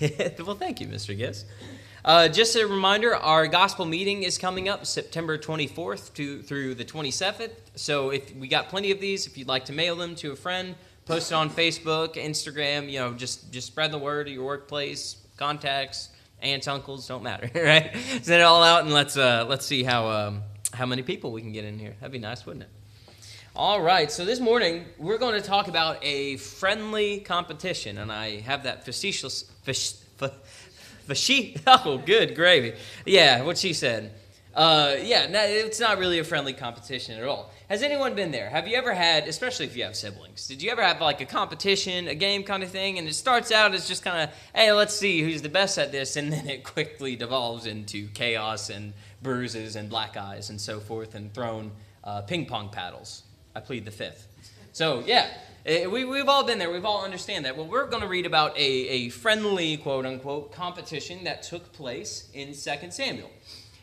Well, thank you, Mr. Giss. Just a reminder, our gospel meeting is coming up September 24th through the 27th. So if we got plenty of these, if you'd like to mail them to a friend, post it on Facebook, Instagram, just spread the word at your workplace, contacts, aunts, uncles, don't matter, right? Send it all out and let's see how many people we can get in here. That'd be nice, wouldn't it? All right, so this morning we're going to talk about a friendly competition, and I have that oh, good gravy. Yeah, what she said. It's not really a friendly competition at all. Has anyone been there? Have you ever had, especially if you have siblings, did you ever have like a competition, a game kind of thing, and it starts out as just kind of, hey, let's see who's the best at this, and then it quickly devolves into chaos and bruises and black eyes and so forth, and thrown ping pong paddles. I plead the fifth. So, we've all been there. We've all understand that. Well, we're going to read about a friendly, quote-unquote, competition that took place in 2 Samuel.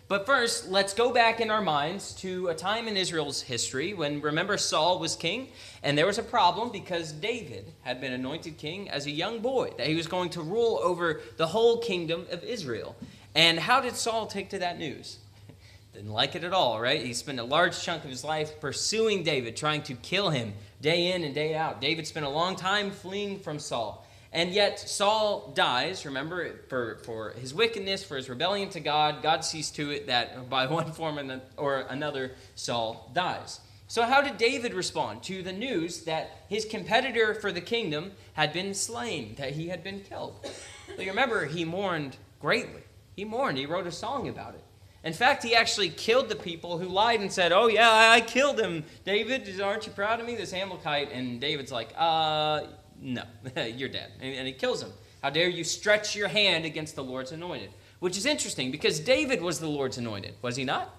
But first, let's go back in our minds to a time in Israel's history when, remember, Saul was king, and there was a problem because David had been anointed king as a young boy, that he was going to rule over the whole kingdom of Israel. And how did Saul take to that news? Didn't like it at all, right? He spent a large chunk of his life pursuing David, trying to kill him day in and day out. David spent a long time fleeing from Saul. And yet Saul dies, remember, for his wickedness, for his rebellion to God. God sees to it that by one form or another, Saul dies. So how did David respond to the news that his competitor for the kingdom had been slain, that he had been killed? Well, you remember, he mourned greatly. He mourned. He wrote a song about it. In fact, he actually killed the people who lied and said, oh, yeah, I killed him. David, aren't you proud of me, this Amalekite? And David's like, no, you're dead. And he kills him. How dare you stretch your hand against the Lord's anointed? Which is interesting because David was the Lord's anointed, was he not?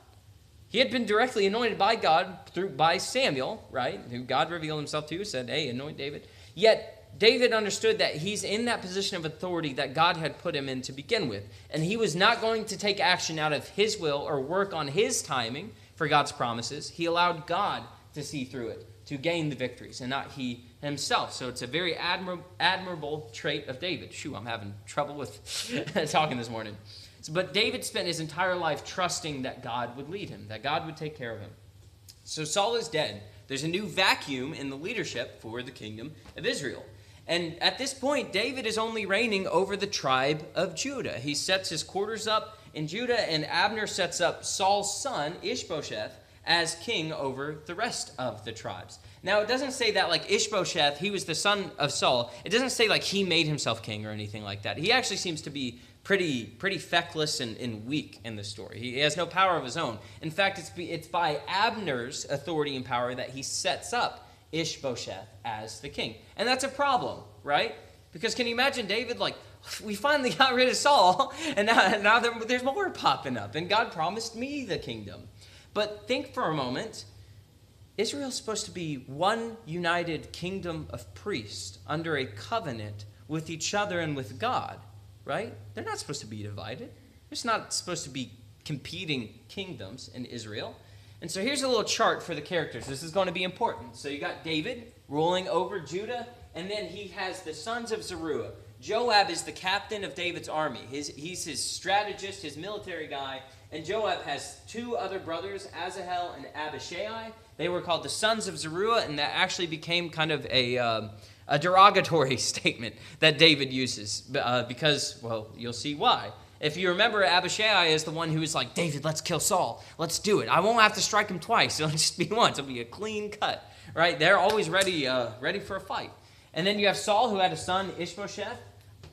He had been directly anointed by God by Samuel, right, who God revealed himself to, said, hey, anoint David. Yet David understood that he's in that position of authority that God had put him in to begin with. And he was not going to take action out of his will or work on his timing for God's promises. He allowed God to see through it, to gain the victories, and not he himself. So it's a very admirable trait of David. Shoo, I'm having trouble with talking this morning. But David spent his entire life trusting that God would lead him, that God would take care of him. So Saul is dead. There's a new vacuum in the leadership for the kingdom of Israel. And at this point, David is only reigning over the tribe of Judah. He sets his quarters up in Judah, and Abner sets up Saul's son, Ishbosheth, as king over the rest of the tribes. Now, it doesn't say that like Ishbosheth, he was the son of Saul. It doesn't say like he made himself king or anything like that. He actually seems to be pretty feckless and weak in the story. He has no power of his own. In fact, it's by Abner's authority and power that he sets up Ishbosheth as the king. And that's a problem, right? Because can you imagine David, like, we finally got rid of Saul, and now there's more popping up, and God promised me the kingdom. But think for a moment, Israel's supposed to be one united kingdom of priests under a covenant with each other and with God, right? They're not supposed to be divided. There's not supposed to be competing kingdoms in Israel. And so here's a little chart for the characters. This is going to be important. So you got David ruling over Judah, and then he has the sons of Zeruiah. Joab is the captain of David's army. He's his strategist, his military guy. And Joab has two other brothers, Asahel and Abishai. They were called the sons of Zeruiah, and that actually became kind of a derogatory statement that David uses because, well, you'll see why. If you remember, Abishai is the one who is like, David, let's kill Saul. Let's do it. I won't have to strike him twice. It'll just be once. It'll be a clean cut, right? They're always ready for a fight. And then you have Saul, who had a son, Ishbosheth.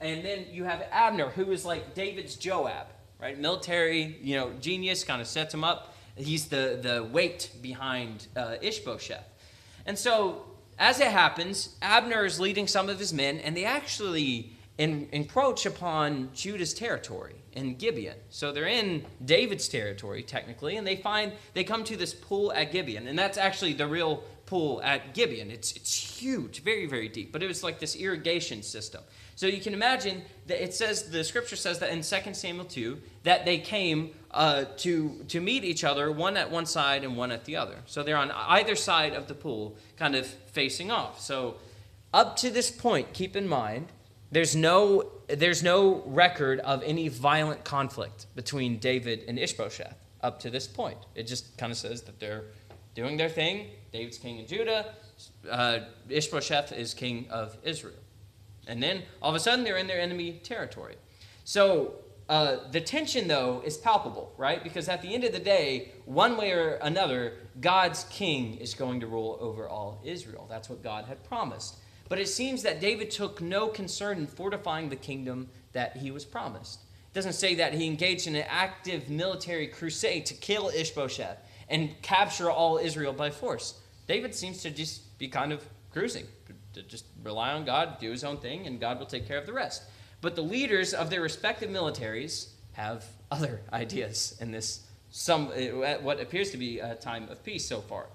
And then you have Abner, who is like David's Joab, right? Military, genius, kind of sets him up. He's the weight behind Ishbosheth. And so, as it happens, Abner is leading some of his men, and they actually encroach upon Judah's territory in Gibeon. So they're in David's territory, technically, and they come to this pool at Gibeon, and that's actually the real pool at Gibeon. It's huge, very, very deep, but it was like this irrigation system. So you can imagine that the scripture says that in 2 Samuel 2, that they came to meet each other, one at one side and one at the other. So they're on either side of the pool, kind of facing off. So up to this point, keep in mind there's no record of any violent conflict between David and Ishbosheth up to this point. It just kind of says that they're doing their thing. David's king in Judah. Ishbosheth is king of Israel. And then all of a sudden they're in their enemy territory. So the tension, though, is palpable, right? Because at the end of the day, one way or another, God's king is going to rule over all Israel. That's what God had promised. But it seems that David took no concern in fortifying the kingdom that he was promised. It doesn't say that he engaged in an active military crusade to kill Ishbosheth and capture all Israel by force. David seems to just be kind of cruising, to just rely on God, do his own thing, and God will take care of the rest. But the leaders of their respective militaries have other ideas in this, what appears to be a time of peace so far.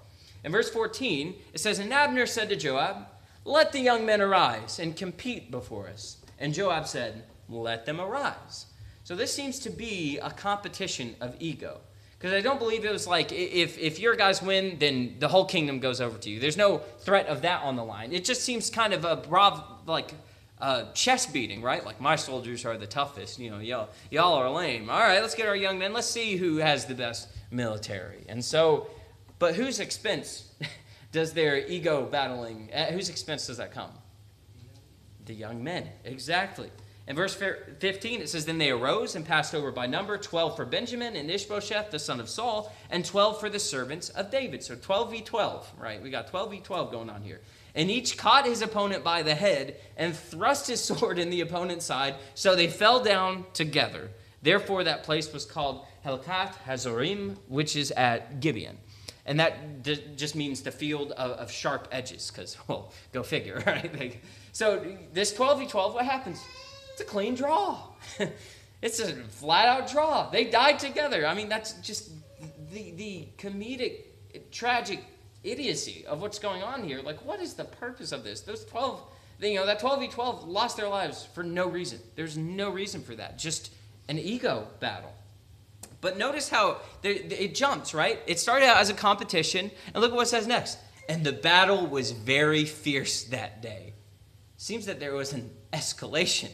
In verse 14, it says, "And Abner said to Joab, 'Let the young men arise and compete before us.' And Joab said, 'Let them arise.'" So this seems to be a competition of ego. Because I don't believe it was like, if your guys win, then the whole kingdom goes over to you. There's no threat of that on the line. It just seems kind of a chest beating, right? Like, my soldiers are the toughest. Y'all are lame. All right, let's get our young men. Let's see who has the best military. And so, but whose expense does their ego battling, at whose expense does that come? The young men, exactly. In verse 15, it says, "Then they arose and passed over by number, 12 for Benjamin and Ishbosheth, the son of Saul, and 12 for the servants of David." So 12v12, right? We got 12v12 going on here. "And each caught his opponent by the head and thrust his sword in the opponent's side, so they fell down together. Therefore that place was called Helkath Hazorim, which is at Gibeon." And that just means the field of sharp edges, because, well, go figure, right? So this 12v12, what happens? It's a clean draw. It's a flat-out draw. They died together. I mean, that's just the comedic, tragic idiocy of what's going on here. Like, what is the purpose of this? Those 12, that 12v12 lost their lives for no reason. There's no reason for that. Just an ego battle. But notice how it jumps, right? It started out as a competition, and look at what it says next. "And the battle was very fierce that day." Seems that there was an escalation.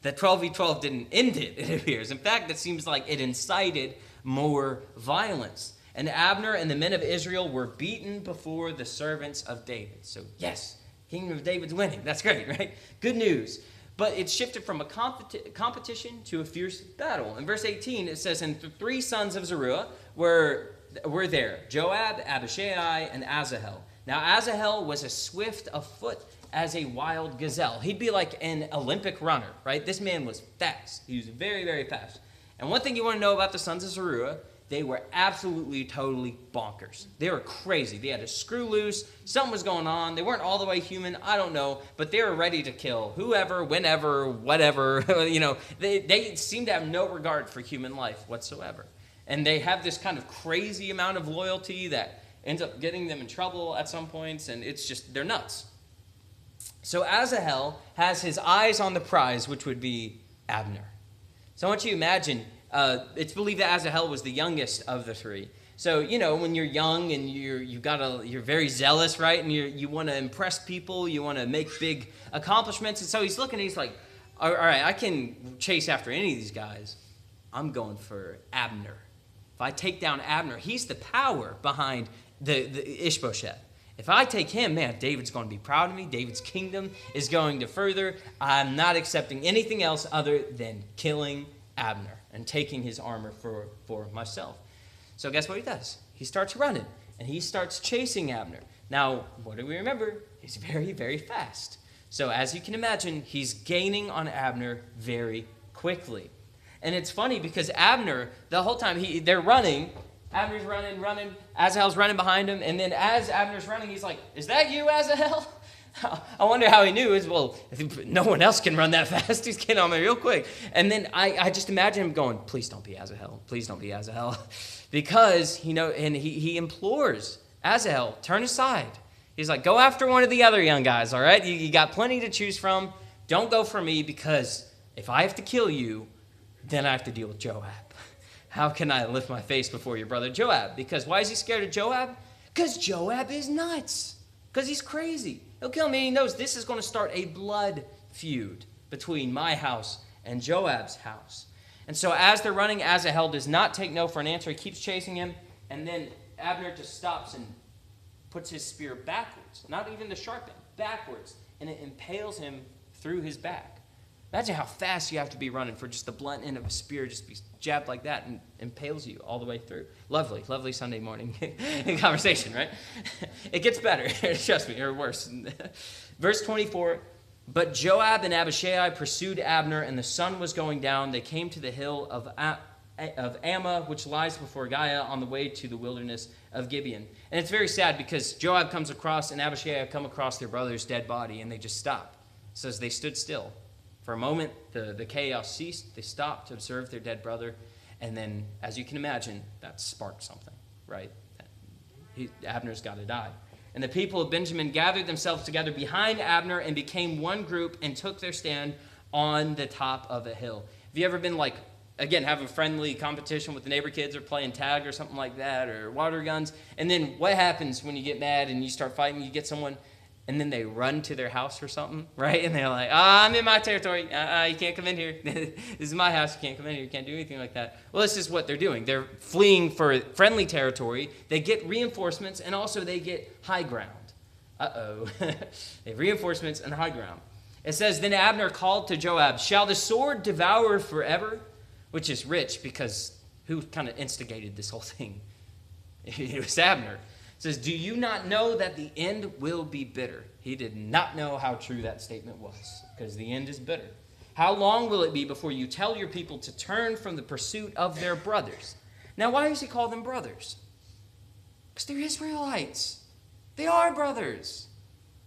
That 12v12 didn't end it, it appears. In fact, it seems like it incited more violence. "And Abner and the men of Israel were beaten before the servants of David." So yes, Kingdom of David's winning. That's great, right? Good news. But it shifted from a competition to a fierce battle. In verse 18, it says, "And the 3 sons of Zeruiah were there, Joab, Abishai, and Asahel. Now Asahel was as swift of foot as a wild gazelle." He'd be like an Olympic runner, right? This man was fast. He was very, very fast. And one thing you want to know about the sons of Zeruiah, they were absolutely, totally bonkers. They were crazy. They had a screw loose. Something was going on. They weren't all the way human. I don't know. But they were ready to kill whoever, whenever, whatever. They seem to have no regard for human life whatsoever. And they have this kind of crazy amount of loyalty that ends up getting them in trouble at some points. And it's just, they're nuts. So Asahel has his eyes on the prize, which would be Abner. So I want you to imagine, it's believed that Asahel was the youngest of the 3. So, when you're young and you're very zealous, right? And you want to impress people, you want to make big accomplishments. And so he's looking, and he's like, all right, I can chase after any of these guys. I'm going for Abner. If I take down Abner, he's the power behind the Ishbosheth. If I take him, man, David's going to be proud of me. David's kingdom is going to further. I'm not accepting anything else other than killing Abner and taking his armor for myself. So guess what he does? He starts running, and he starts chasing Abner. Now, what do we remember? He's very, very fast. So as you can imagine, he's gaining on Abner very quickly. And it's funny because Abner, the whole time they're running, Abner's running, Asahel's running behind him, and then as Abner's running, he's like, "Is that you, Asahel?" I wonder how he knew. No one else can run that fast. He's getting on me real quick. And then I just imagine him going, "Please don't be Asahel. Please don't be Asahel." Because, he implores Asahel, turn aside. He's like, "Go after one of the other young guys, all right? You got plenty to choose from. Don't go for me, because if I have to kill you, then I have to deal with Joab. How can I lift my face before your brother Joab?" Because why is he scared of Joab? Because Joab is nuts. Because he's crazy. He'll kill me. He knows this is going to start a blood feud. between my house and Joab's house. And so as they're running, Asahel does not take no for an answer. He keeps chasing him, and then Abner just stops and puts his spear backwards, not even the sharp end, backwards, and it impales him through his back. Imagine how fast you have to be running for just the blunt end of a spear just be jabbed like that and impales you all the way through. Lovely, lovely Sunday morning conversation, right? It gets better, trust me, or worse. Verse 24, but Joab and Abishai pursued Abner, and the sun was going down. They came to the hill of Ammah, which lies before Giah, on the way to the wilderness of Gibeon. And it's very sad because Joab comes across and Abishai come across their brother's dead body, and they just stop. It says they stood still. For a moment, the chaos ceased. They stopped to observe their dead brother. And then, as you can imagine, that sparked something, right? Abner's got to die. And the people of Benjamin gathered themselves together behind Abner and became one group and took their stand on the top of a hill. Have you ever been like, again, have a friendly competition with the neighbor kids or playing tag or something like that, or water guns? And then what happens when you get mad and you start fighting? You get someone, and then they run to their house or something, right? And they're like, I'm in my territory. You can't come in here. This is my house. You can't come in here. You can't do anything like that. Well, this is what they're doing. They're fleeing for friendly territory. They get reinforcements, and also they get high ground. They have reinforcements and high ground. It says, then Abner called to Joab, shall the sword devour forever? Which is rich because who kind of instigated this whole thing? It was Abner. It says, do you not know that the end will be bitter? He did not know how true that statement was, because the end is bitter. How long will it be before you tell your people to turn from the pursuit of their brothers? Now, why does he call them brothers? Because they're Israelites. They are brothers.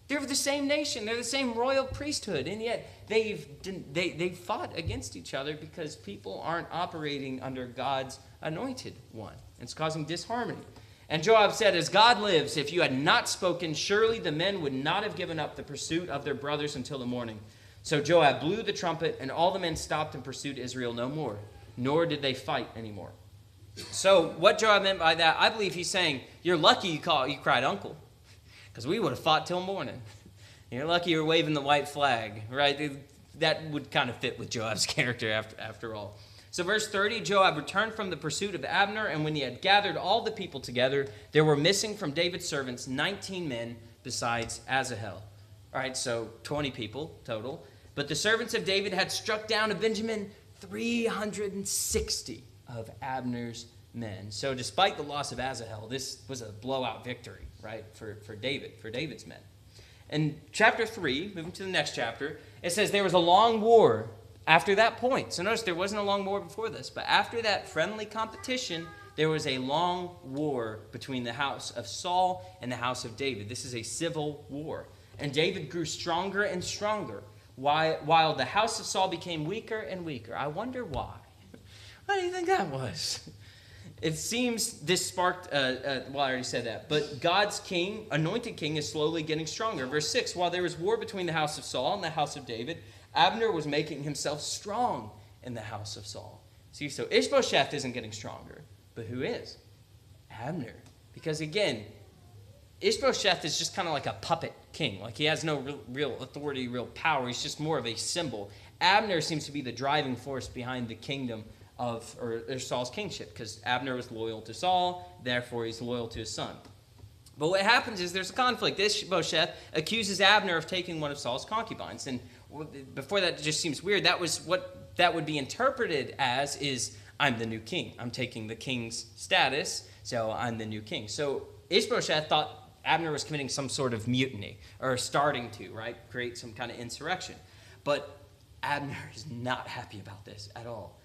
They're of the same nation. They're the same royal priesthood. And yet they've fought against each other because people aren't operating under God's anointed one. It's causing disharmony. And Joab said, as God lives, if you had not spoken, surely the men would not have given up the pursuit of their brothers until the morning. So Joab blew the trumpet, and all the men stopped and pursued Israel no more, nor did they fight anymore. So what Joab meant by that, I believe he's saying, you're lucky you cried uncle, because we would have fought till morning. You're lucky you're waving the white flag, right? That would kind of fit with Joab's character after all. So verse 30, Joab returned from the pursuit of Abner, and when he had gathered all the people together, there were missing from David's servants 19 men besides Asahel. All right, so 20 people total. But the servants of David had struck down of Benjamin 360 of Abner's men. So despite the loss of Asahel, this was a blowout victory, right, for David's men. In chapter 3, moving to the next chapter, it says there was a long war after that point. So notice there wasn't a long war before this, but after that friendly competition, there was a long war between the house of Saul and the house of David. This is a civil war. And David grew stronger and stronger, while the house of Saul became weaker and weaker. I wonder why. Why do you think that was? It seems this sparked, I already said that, but God's king, anointed king, is slowly getting stronger. Verse 6, while there was war between the house of Saul and the house of David, Abner was making himself strong in the house of Saul. See, so Ishbosheth isn't getting stronger, but who is? Abner. Because again, Ishbosheth is just kind of like a puppet king. Like he has no real authority, real power. He's just more of a symbol. Abner seems to be the driving force behind the kingdom or Saul's kingship, because Abner was loyal to Saul, therefore he's loyal to his son. But what happens is there's a conflict. Ishbosheth accuses Abner of taking one of Saul's concubines. And before that, it just seems weird. That was what that would be interpreted as is, I'm the new king. I'm taking the king's status, so I'm the new king. So Ishbosheth thought Abner was committing some sort of mutiny, or starting to, right, create some kind of insurrection. But Abner is not happy about this at all.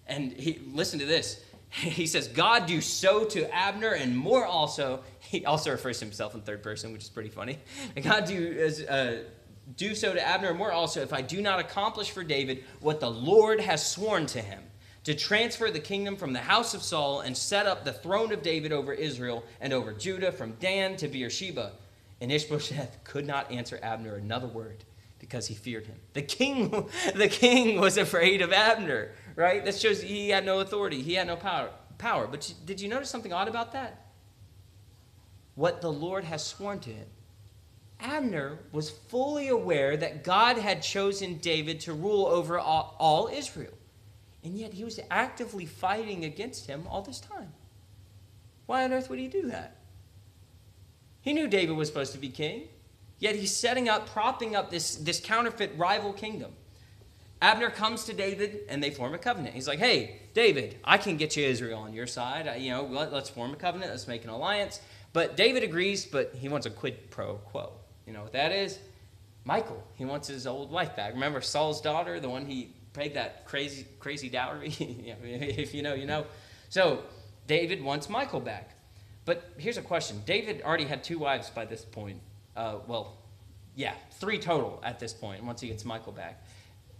And listen to this. He says, God do so to Abner and more also. He also refers to himself in third person, which is pretty funny. God do so to Abner and more also if I do not accomplish for David what the Lord has sworn to him, to transfer the kingdom from the house of Saul and set up the throne of David over Israel and over Judah from Dan to Beersheba. And Ishbosheth could not answer Abner another word because he feared him. The king was afraid of Abner, right? That shows he had no authority. He had no power. But did you notice something odd about that? What the Lord has sworn to him. Abner was fully aware that God had chosen David to rule over all Israel. And yet he was actively fighting against him all this time. Why on earth would he do that? He knew David was supposed to be king, yet he's propping up this counterfeit rival kingdom. Abner comes to David, and they form a covenant. He's like, hey, David, I can get you Israel on your side. Let's form a covenant. Let's make an alliance. But David agrees, but he wants a quid pro quo. You know what that is? Michal, he wants his old wife back. Remember Saul's daughter, the one he paid that crazy dowry? If you know, you know. So David wants Michal back. But here's a question. David already had 2 wives by this point. 3 total at this point, once he gets Michal back.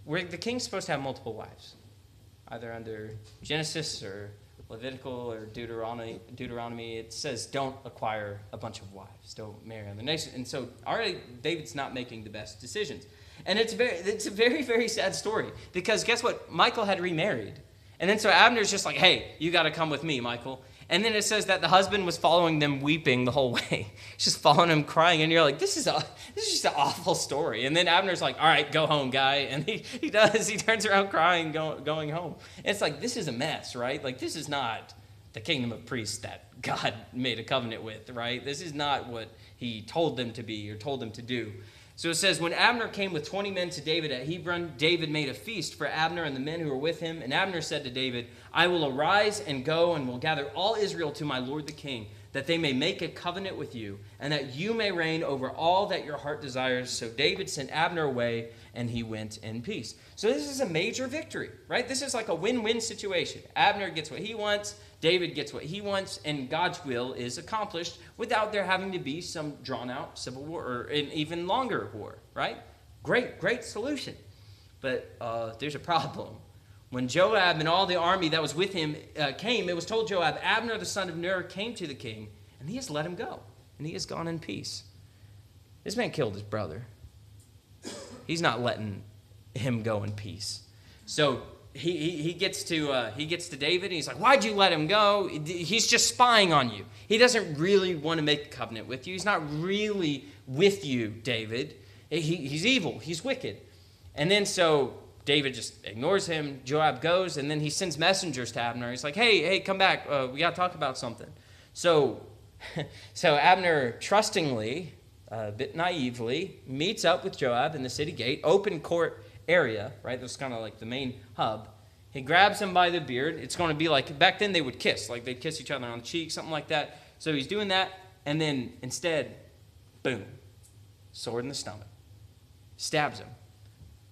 Where the king's supposed to have multiple wives, either under Genesis or Levitical or Deuteronomy. It says don't acquire a bunch of wives, don't marry them. And so already David's not making the best decisions. And it's a very, very sad story, because guess what? Michal had remarried. And then so Abner's just like, hey, you got to come with me, Michal. And then it says that the husband was following them weeping the whole way. He's just following them crying. And you're like, this is just an awful story. And then Abner's like, all right, go home, guy. And he does. He turns around crying, going home. And it's like, this is a mess, right? Like, this is not the kingdom of priests that God made a covenant with, right? This is not what he told them to be or told them to do. So it says, when Abner came with 20 men to David at Hebron, David made a feast for Abner and the men who were with him. And Abner said to David, I will arise and go and will gather all Israel to my lord the king, that they may make a covenant with you, and that you may reign over all that your heart desires. So David sent Abner away, and he went in peace. So this is a major victory, right? This is like a win-win situation. Abner gets what he wants, David gets what he wants, and God's will is accomplished without there having to be some drawn-out civil war or an even longer war, right? Great solution. But there's a problem. When Joab and all the army that was with him came, it was told Joab, Abner the son of Ner came to the king, and he has let him go, and he has gone in peace. This man killed his brother. He's not letting him go in peace. So he gets to David, and he's like, why'd you let him go? He's just spying on you. He doesn't really want to make a covenant with you. He's not really with you, David. He's evil. He's wicked. And then so David just ignores him. Joab goes, and then he sends messengers to Abner. He's like, hey, come back. We got to talk about something. So Abner trustingly, a bit naively, meets up with Joab in the city gate, open court area, right? That's kind of like the main hub. He grabs him by the beard. It's going to be like, back then they would kiss. Like they'd kiss each other on the cheek, something like that. So he's doing that, and then instead, boom, sword in the stomach. Stabs him.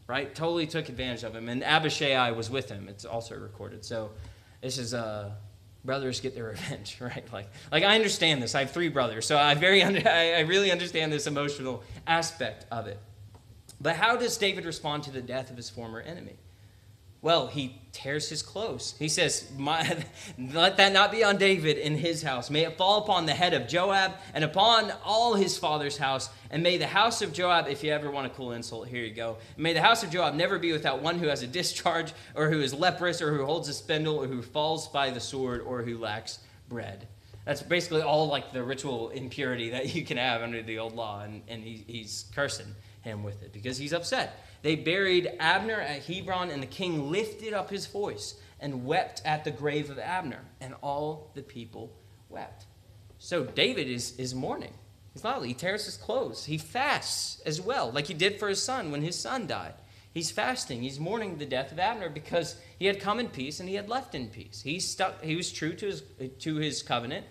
Right? Totally took advantage of him. And Abishai was with him. It's also recorded. So this is brothers get their revenge, right? Like I understand this. I have 3 brothers. So I really understand this emotional aspect of it. But how does David respond to the death of his former enemy? Well, he tears his clothes. He says, let that not be on David in his house. May it fall upon the head of Joab and upon all his father's house. And may the house of Joab, if you ever want a cool insult, here you go. May the house of Joab never be without one who has a discharge, or who is leprous, or who holds a spindle, or who falls by the sword, or who lacks bread. That's basically all like the ritual impurity that you can have under the old law. And he's cursing him with it because he's upset. They buried Abner at Hebron, and the king lifted up his voice and wept at the grave of Abner, and all the people wept. So David is mourning. He tears his clothes. He fasts as well, like he did for his son when his son died. He's fasting. He's mourning the death of Abner because he had come in peace and he had left in peace. He was true to his covenant.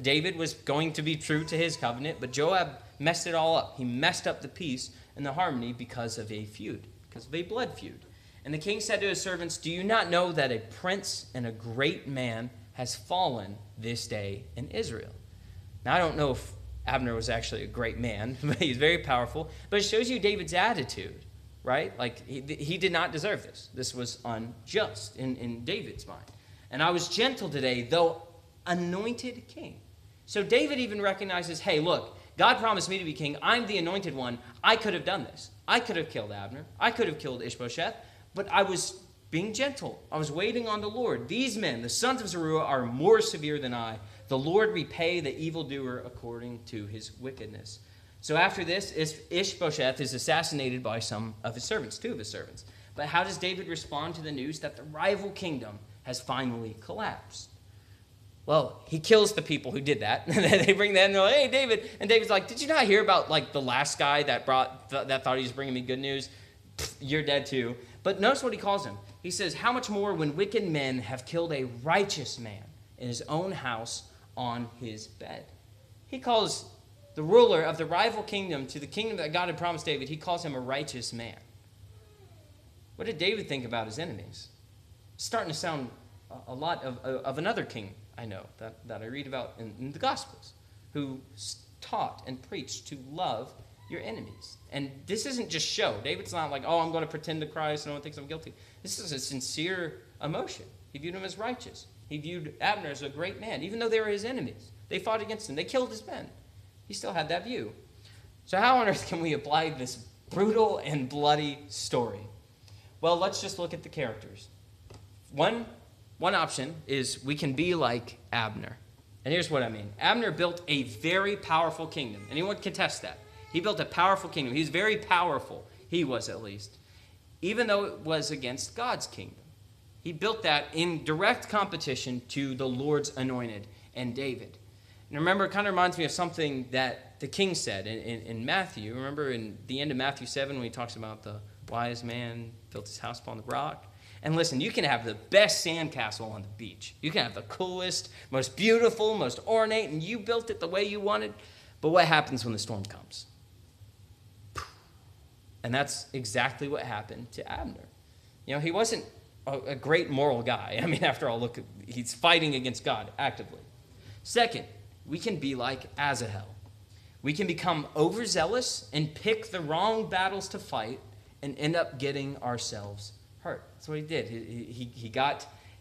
David was going to be true to his covenant, but Joab messed it all up. He messed up the peace and the harmony because of a feud, because of a blood feud. And the king said to his servants, do you not know that a prince and a great man has fallen this day in Israel? Now, I don't know if Abner was actually a great man, but he's very powerful. But it shows you David's attitude, right? Like, he did not deserve this. This was unjust in David's mind. And I was gentle today, though anointed king. So David even recognizes, hey, look, God promised me to be king. I'm the anointed one. I could have done this. I could have killed Abner. I could have killed Ishbosheth. But I was being gentle. I was waiting on the Lord. These men, the sons of Zeruiah, are more severe than I. The Lord repay the evildoer according to his wickedness. So after this, Ishbosheth is assassinated by some of his servants, 2 of his servants. But how does David respond to the news that the rival kingdom has finally collapsed? Well, he kills the people who did that. They bring that and they're like, hey, David. And David's like, did you not hear about like the last guy that thought he was bringing me good news? Pfft, you're dead too. But notice what he calls him. He says, how much more when wicked men have killed a righteous man in his own house on his bed? He calls the ruler of the rival kingdom to the kingdom that God had promised David, he calls him a righteous man. What did David think about his enemies? It's starting to sound a lot of another king I know that I read about in the Gospels, who taught and preached to love your enemies. And this isn't just show. David's not like, oh, I'm going to pretend to cry so no one thinks I'm guilty. This is a sincere emotion. He viewed him as righteous. He viewed Abner as a great man, even though they were his enemies. They fought against him. They killed his men. He still had that view. So how on earth can we apply this brutal and bloody story? Well, let's just look at the characters. One option is we can be like Abner. And here's what I mean. Abner built a very powerful kingdom. Anyone can test that. He built a powerful kingdom. He was very powerful. He was, at least. Even though it was against God's kingdom. He built that in direct competition to the Lord's anointed and David. And remember, it kind of reminds me of something that the king said in Matthew. Remember in the end of Matthew 7 when he talks about the wise man built his house upon the rock? And listen, you can have the best sandcastle on the beach. You can have the coolest, most beautiful, most ornate, and you built it the way you wanted. But what happens when the storm comes? And that's exactly what happened to Abner. You know, he wasn't a great moral guy. I mean, after all, look, he's fighting against God actively. Second, we can be like Asahel. We can become overzealous and pick the wrong battles to fight and end up getting ourselves hurt. That's what he did.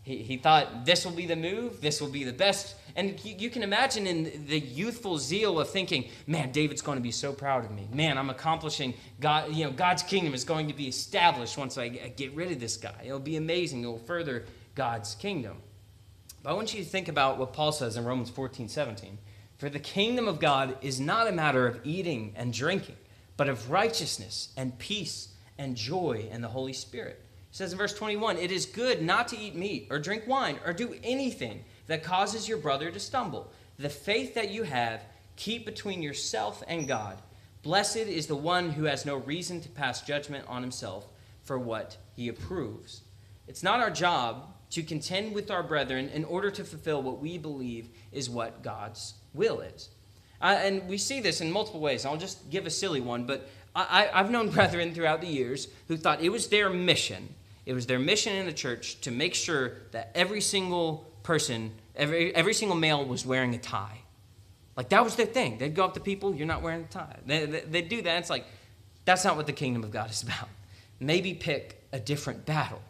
He thought this will be the move, this will be the best. And you can imagine in the youthful zeal of thinking, man, David's going to be so proud of me. Man, I'm accomplishing God. You know, God's kingdom is going to be established once I get rid of this guy. It'll be amazing. It will further God's kingdom. But I want you to think about what Paul says in Romans 14:17. For the kingdom of God is not a matter of eating and drinking, but of righteousness and peace and joy in the Holy Spirit. It says in verse 21, it is good not to eat meat or drink wine or do anything that causes your brother to stumble. The faith that you have, keep between yourself and God. Blessed is the one who has no reason to pass judgment on himself for what he approves. It's not our job to contend with our brethren in order to fulfill what we believe is what God's will is. And we see this in multiple ways. I'll just give a silly one, but I've known brethren throughout the years who thought it was their mission. It was their mission in the church to make sure that every single person, every single male was wearing a tie. Like that was their thing. They'd go up to people, you're not wearing a tie. They'd do that. It's like, that's not what the kingdom of God is about. Maybe pick a different battle.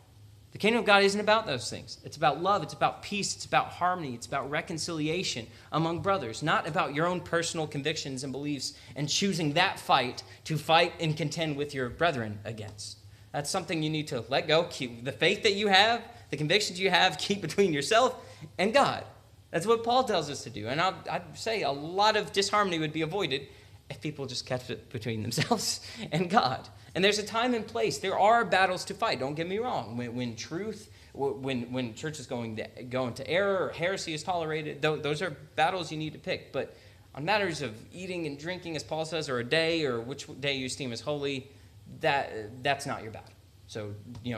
The kingdom of God isn't about those things. It's about love. It's about peace. It's about harmony. It's about reconciliation among brothers, not about your own personal convictions and beliefs and choosing that fight to fight and contend with your brethren against. That's something you need to let go. Keep the faith that you have, the convictions you have, keep between yourself and God. That's what Paul tells us to do. And I'd say a lot of disharmony would be avoided if people just kept it between themselves and God. And there's a time and place. There are battles to fight. Don't get me wrong. When church is going to error or heresy is tolerated, those are battles you need to pick. But on matters of eating and drinking, as Paul says, or a day, or which day you esteem as holy, that's not your battle. So,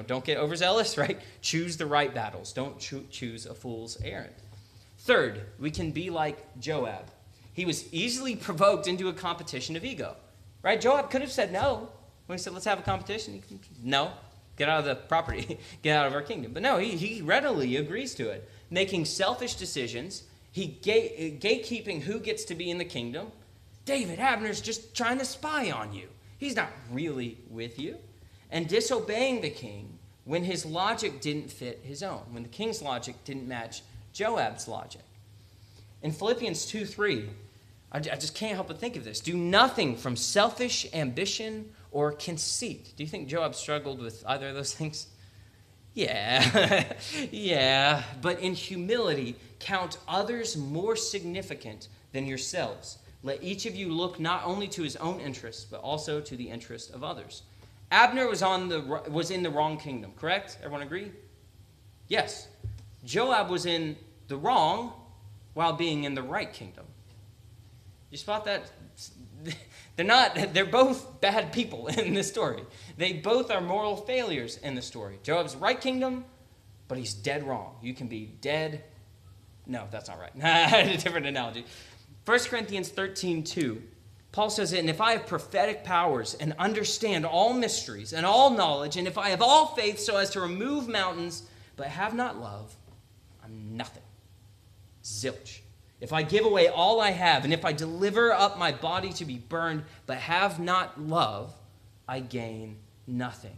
don't get overzealous, right? Choose the right battles. Don't choose a fool's errand. Third, we can be like Joab. He was easily provoked into a competition of ego, right? Joab could have said no. When he said, let's have a competition, no, get out of the property, get out of our kingdom. But no, he readily agrees to it, making selfish decisions. He gatekeeping who gets to be in the kingdom. David, Abner's just trying to spy on you. He's not really with you. And disobeying the king when his logic didn't fit his own, when the king's logic didn't match Joab's logic. In Philippians 2:3, I just can't help but think of this. Do nothing from selfish ambition or conceit. Do you think Joab struggled with either of those things? Yeah, yeah. But in humility, count others more significant than yourselves. let each of you look not only to his own interests, but also to the interest of others. Abner was in the wrong kingdom, correct? Everyone agree? Yes. Joab was in the wrong while being in the right kingdom. You spot that? They're both bad people in this story. They both are moral failures in the story. Joab's right kingdom, but he's dead wrong. You can be dead. No, that's not right. A different analogy. 1 Corinthians 13:2. Paul says, and if I have prophetic powers and understand all mysteries and all knowledge, and if I have all faith so as to remove mountains, but have not love, I'm nothing. Zilch. If I give away all I have, and if I deliver up my body to be burned, but have not love, I gain nothing.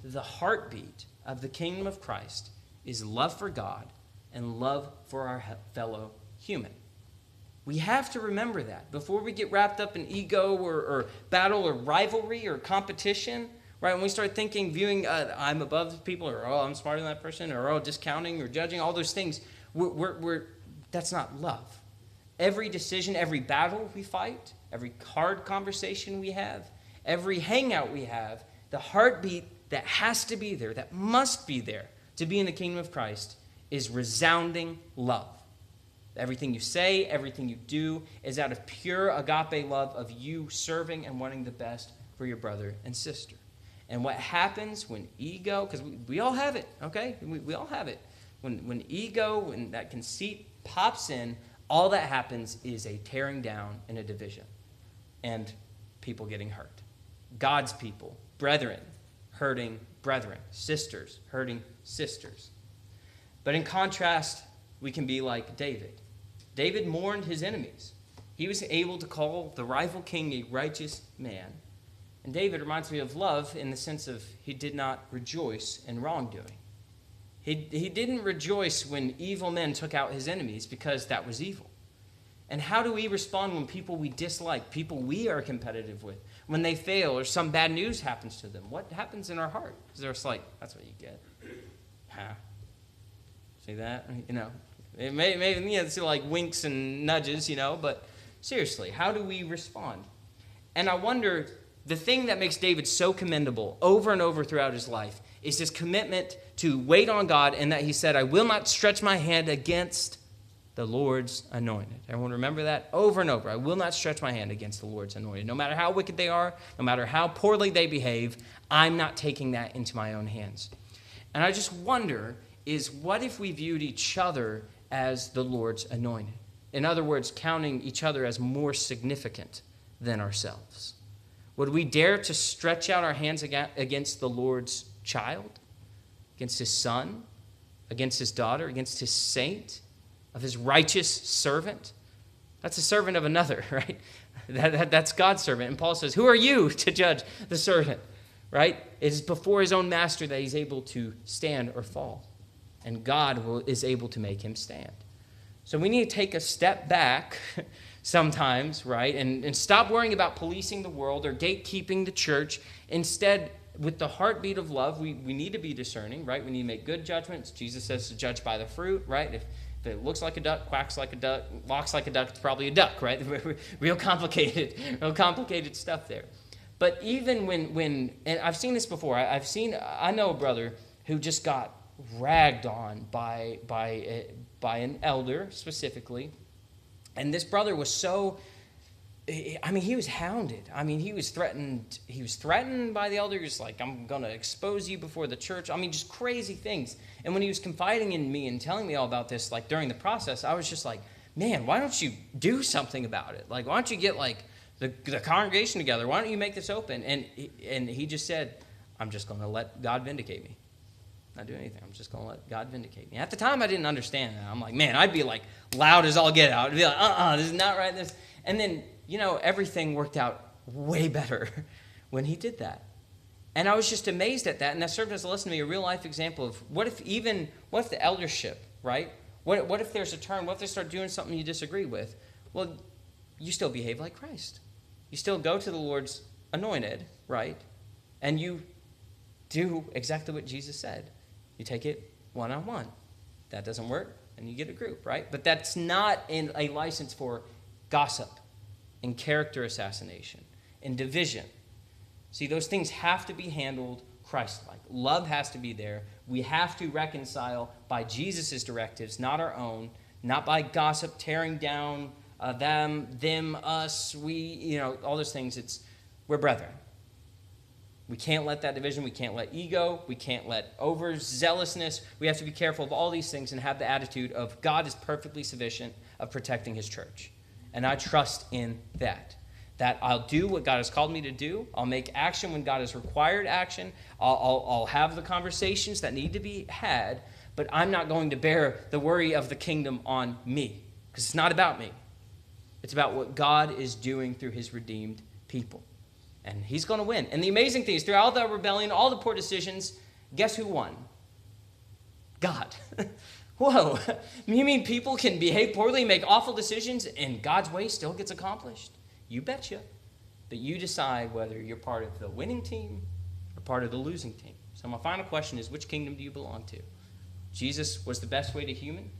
The heartbeat of the kingdom of Christ is love for God and love for our fellow human. We have to remember that before we get wrapped up in ego or battle or rivalry or competition, right? When we start viewing I'm above people, or I'm smarter than that person, or discounting or judging, all those things, that's not love. Every decision, every battle we fight, every hard conversation we have, every hangout we have, the heartbeat that has to be there, that must be there to be in the kingdom of Christ is resounding love. Everything you say, everything you do is out of pure agape love of you serving and wanting the best for your brother and sister. And what happens when ego, because we all have it, okay? We all have it. When ego, when that conceit pops in, all that happens is a tearing down and a division. And people getting hurt. God's people, brethren, hurting brethren. Sisters, hurting sisters. But in contrast, we can be like David. David mourned his enemies. He was able to call the rival king a righteous man. And David reminds me of love in the sense of he did not rejoice in wrongdoing. He didn't rejoice when evil men took out his enemies because that was evil. And how do we respond when people we dislike, people we are competitive with, when they fail or some bad news happens to them? What happens in our heart? Is there a slight, that's what you get. Huh? See that? It may it's like winks and nudges, but seriously, how do we respond? And I wonder, the thing that makes David so commendable over and over throughout his life is his commitment to wait on God, and that he said, I will not stretch my hand against the Lord's anointed. Everyone remember that? Over and over. I will not stretch my hand against the Lord's anointed. No matter how wicked they are, no matter how poorly they behave, I'm not taking that into my own hands. And I just wonder is what if we viewed each other as the Lord's anointed? In other words, counting each other as more significant than ourselves. Would we dare to stretch out our hands against the Lord's child, against his son, against his daughter, against his saint, of his righteous servant? That's a servant of another, right? That's God's servant. And Paul says, who are you to judge the servant, right? It is before his own master that he's able to stand or fall. And God is able to make him stand. So we need to take a step back sometimes, right? And stop worrying about policing the world or gatekeeping the church. Instead, with the heartbeat of love, we need to be discerning, right? We need to make good judgments. Jesus says to judge by the fruit, right? If it looks like a duck, quacks like a duck, walks like a duck, it's probably a duck, right? Real complicated stuff there. But even when and I've seen this before. I know a brother who just got ragged on by an elder specifically, and this brother was so. He was hounded. He was threatened. He was threatened by the elder. He was like, I'm going to expose you before the church. Just crazy things. And when he was confiding in me and telling me all about this, like during the process, I was just like, man, why don't you do something about it? Like, why don't you get like the congregation together? Why don't you make this open? And he just said, I'm just going to let God vindicate me. Not do anything. I'm just going to let God vindicate me. At the time, I didn't understand that. I'm like, man, I'd be like loud as all get out. I'd be like, this is not right. And then, everything worked out way better when he did that. And I was just amazed at that. And that served as a lesson to me, a real life example of what if the eldership, right? What if there's a turn? What if they start doing something you disagree with? Well, you still behave like Christ. You still go to the Lord's anointed, right? And you do exactly what Jesus said. You take it one-on-one. That doesn't work, and you get a group, right? But that's not a license for gossip. in character assassination, in division. See, those things have to be handled Christ-like. Love has to be there. We have to reconcile by Jesus' directives, not our own, not by gossip, tearing down them, us, we, all those things. We're brethren. We can't let that division. We can't let ego. We can't let overzealousness. We have to be careful of all these things and have the attitude of God is perfectly sufficient of protecting his church. And I trust in that I'll do what God has called me to do. I'll make action when God has required action. I'll have the conversations that need to be had, but I'm not going to bear the worry of the kingdom on me, because it's not about me. It's about what God is doing through his redeemed people. And he's going to win. And the amazing thing is, through all the rebellion, all the poor decisions, guess who won? God. Whoa. You mean people can behave poorly, make awful decisions, and God's way still gets accomplished? You betcha. But you decide whether you're part of the winning team or part of the losing team. So my final question is, which kingdom do you belong to? Jesus was the best way to human.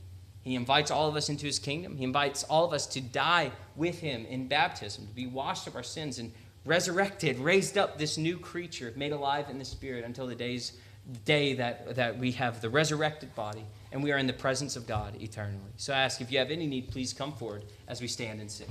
He invites all of us into his kingdom. He invites all of us to die with him in baptism, to be washed of our sins and resurrected, raised up this new creature, made alive in the Spirit until the day that we have the resurrected body and we are in the presence of God eternally. So I ask, if you have any need, please come forward as we stand and sing.